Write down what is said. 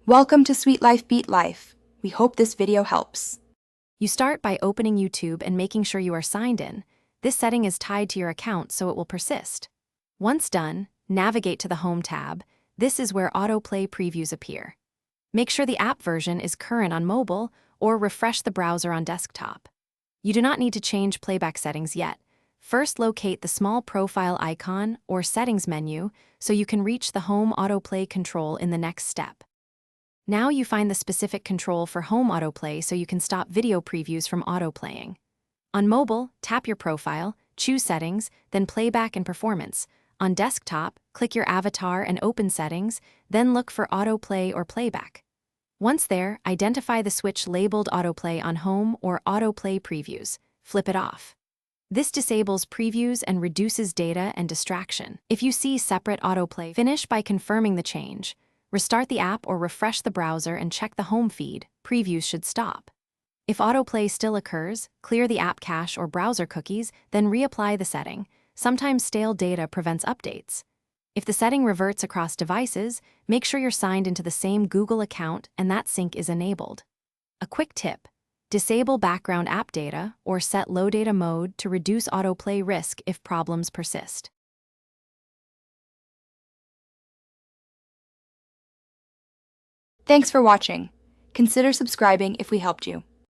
Welcome to Sweet Life Beat Life. We hope this video helps. You start by opening YouTube and making sure you are signed in. This setting is tied to your account, so it will persist. Once done, navigate to the Home tab. This is where Autoplay previews appear. Make sure the app version is current on mobile or refresh the browser on desktop. You do not need to change playback settings yet. First, locate the small profile icon or settings menu so you can reach the Home Autoplay control in the next step. Now you find the specific control for home autoplay so you can stop video previews from autoplaying. On mobile, tap your profile, choose Settings, then Playback and Performance. On desktop, click your avatar and open Settings, then look for Autoplay or Playback. Once there, identify the switch labeled Autoplay on Home or Autoplay Previews. Flip it off. This disables previews and reduces data and distraction. If you see separate autoplay, finish by confirming the change. Restart the app or refresh the browser and check the home feed. Previews should stop. If autoplay still occurs, clear the app cache or browser cookies, then reapply the setting. Sometimes stale data prevents updates. If the setting reverts across devices, make sure you're signed into the same Google account and that sync is enabled. A quick tip: disable background app data or set low data mode to reduce autoplay risk if problems persist. Thanks for watching. Consider subscribing if we helped you.